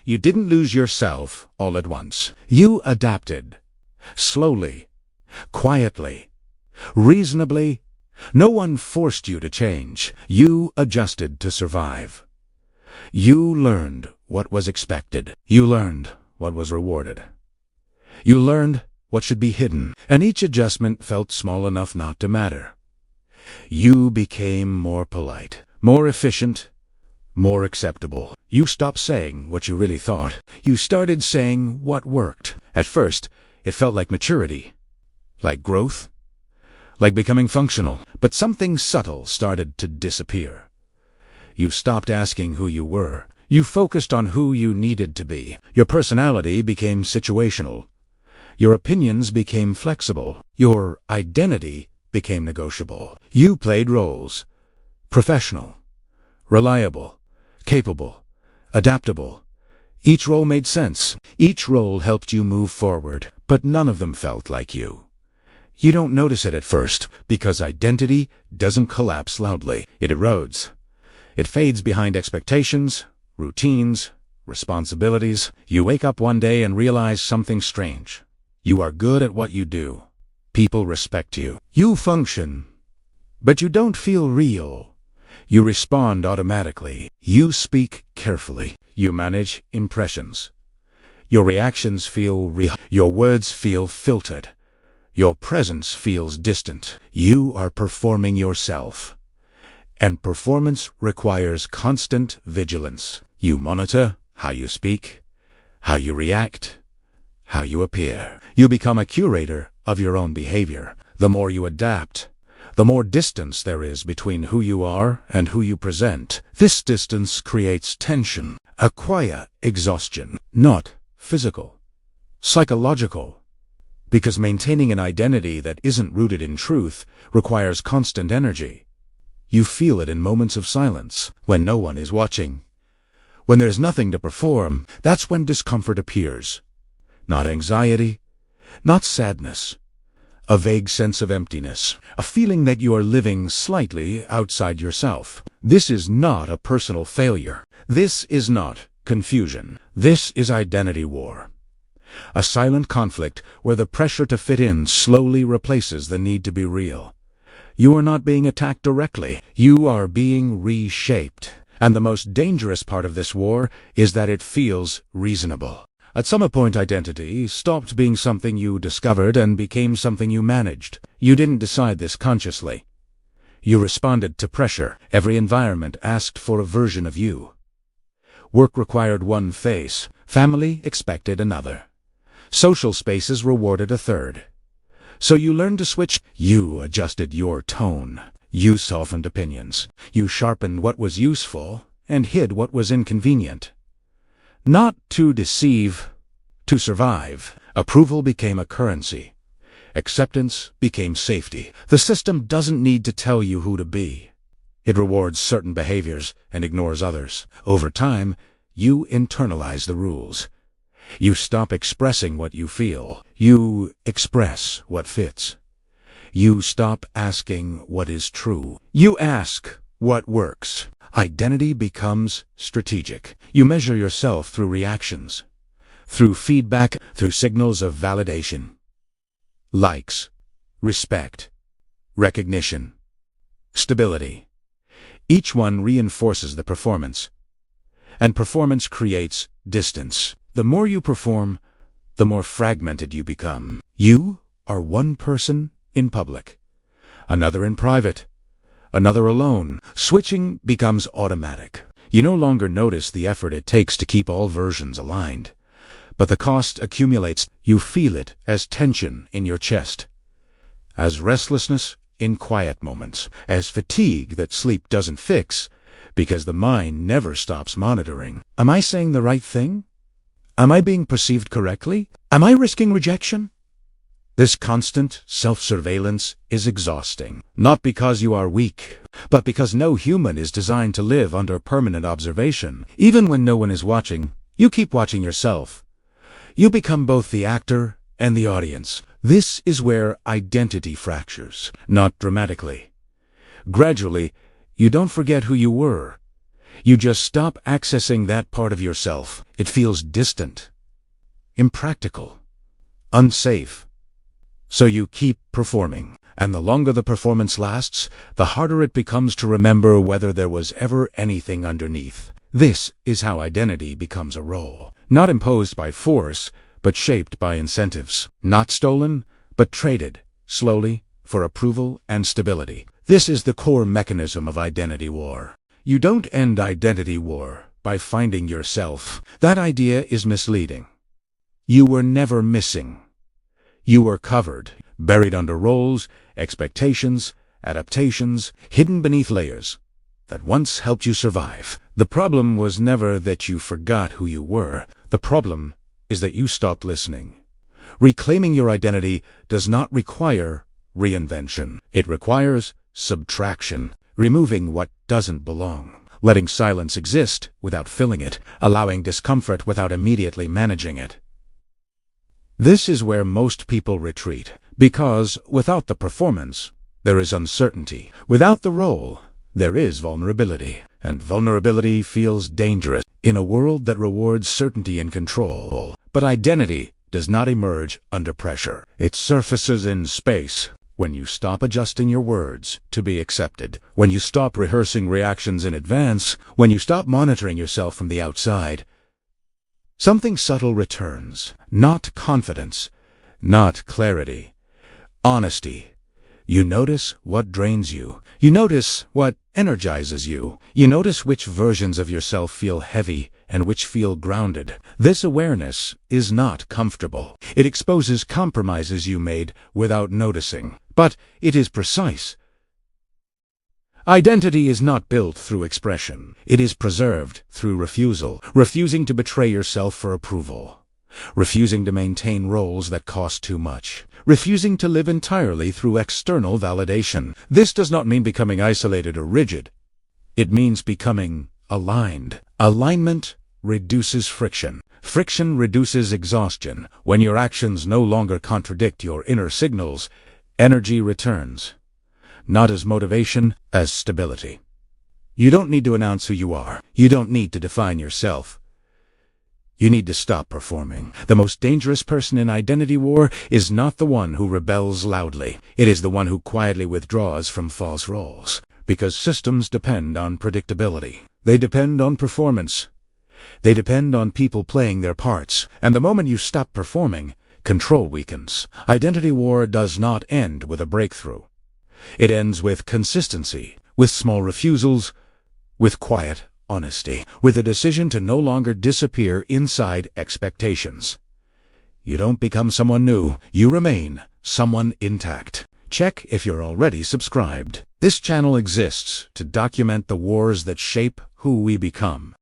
You didn't lose yourself all at once. You adapted. Slowly, quietly, reasonably. No one forced you to change. You adjusted to survive. You learned what was expected. You learned what was rewarded. You learned what should be hidden, and each adjustment felt small enough not to matter. You became more polite, more efficient, more acceptable. You stopped saying what you really thought. You started saying what worked. At first, it felt like maturity, like growth, like becoming functional. But something subtle started to disappear. You stopped asking who you were. You focused on who you needed to be. Your personality became situational. Your opinions became flexible. Your identity became negotiable. You played roles: professional, reliable, capable, adaptable. Each role made sense. Each role helped you move forward, but none of them felt like you. You don't notice it at first, because identity doesn't collapse loudly. It erodes. It fades behind expectations, routines, responsibilities. You wake up one day and realize something strange. You are good at what you do. People respect you. You function, but you don't feel real. You respond automatically. You speak carefully. You manage impressions. Your reactions feel real. Your words feel filtered. Your presence feels distant. You are performing yourself. And performance requires constant vigilance. You monitor how you speak, how you react, how you appear. You become a curator of your own behavior. The more you adapt, the more distance there is between who you are and who you present. This distance creates tension, a quiet exhaustion, not physical, psychological. Because maintaining an identity that isn't rooted in truth requires constant energy. You feel it in moments of silence, when no one is watching. When there's nothing to perform, that's when discomfort appears. Not anxiety, not sadness. A vague sense of emptiness, a feeling that you are living slightly outside yourself. This is not a personal failure. This is not confusion. This is identity war. A silent conflict where the pressure to fit in slowly replaces the need to be real. You are not being attacked directly. You are being reshaped. And the most dangerous part of this war is that it feels reasonable. At some point, identity stopped being something you discovered and became something you managed. You didn't decide this consciously. You responded to pressure. Every environment asked for a version of you. Work required one face. Family expected another. Social spaces rewarded a third. So you learned to switch. You adjusted your tone. You softened opinions. You sharpened what was useful and hid what was inconvenient. Not to deceive, to survive. Approval became a currency. Acceptance became safety. The system doesn't need to tell you who to be. It rewards certain behaviors and ignores others. Over time, you internalize the rules. You stop expressing what you feel. You express what fits. You stop asking what is true. You ask what works. Identity becomes strategic. You measure yourself through reactions, through feedback, through signals of validation. Likes, respect, recognition, stability. Each one reinforces the performance, and performance creates distance. The more you perform, the more fragmented you become. You are one person in public, another in private, another alone. Switching becomes automatic. You no longer notice the effort it takes to keep all versions aligned. But the cost accumulates. You feel it as tension in your chest, as restlessness in quiet moments, as fatigue that sleep doesn't fix, because the mind never stops monitoring. Am I saying the right thing? Am I being perceived correctly? Am I risking rejection? This constant self-surveillance is exhausting, not because you are weak, but because no human is designed to live under permanent observation. Even when no one is watching, you keep watching yourself. You become both the actor and the audience. This is where identity fractures, not dramatically. Gradually, you don't forget who you were. You just stop accessing that part of yourself. It feels distant, impractical, unsafe. So you keep performing. And the longer the performance lasts, the harder it becomes to remember whether there was ever anything underneath. This is how identity becomes a role. Not imposed by force, but shaped by incentives. Not stolen, but traded, slowly, for approval and stability. This is the core mechanism of identity war. You don't end identity war by finding yourself. That idea is misleading. You were never missing. You were covered, buried under roles, expectations, adaptations, hidden beneath layers that once helped you survive. The problem was never that you forgot who you were. The problem is that you stopped listening. Reclaiming your identity does not require reinvention. It requires subtraction, removing what doesn't belong, letting silence exist without filling it, allowing discomfort without immediately managing it. This is where most people retreat, because without the performance, there is uncertainty. Without the role, there is vulnerability. And vulnerability feels dangerous in a world that rewards certainty and control. But identity does not emerge under pressure. It surfaces in space when you stop adjusting your words to be accepted, when you stop rehearsing reactions in advance, when you stop monitoring yourself from the outside. Something subtle returns. Not confidence, not clarity, honesty. You notice what drains you. You notice what energizes you. You notice which versions of yourself feel heavy and which feel grounded. This awareness is not comfortable. It exposes compromises you made without noticing. But it is precise. Identity is not built through expression. It is preserved through refusal. Refusing to betray yourself for approval. Refusing to maintain roles that cost too much. Refusing to live entirely through external validation. This does not mean becoming isolated or rigid. It means becoming aligned. Alignment reduces friction. Friction reduces exhaustion. When your actions no longer contradict your inner signals, energy returns. Not as motivation, as stability. You don't need to announce who you are. You don't need to define yourself. You need to stop performing. The most dangerous person in identity war is not the one who rebels loudly. It is the one who quietly withdraws from false roles. Because systems depend on predictability. They depend on performance. They depend on people playing their parts. And the moment you stop performing, control weakens. Identity war does not end with a breakthrough. It ends with consistency, with small refusals, with quiet honesty, with a decision to no longer disappear inside expectations. You don't become someone new, you remain someone intact. Check if you're already subscribed. This channel exists to document the wars that shape who we become.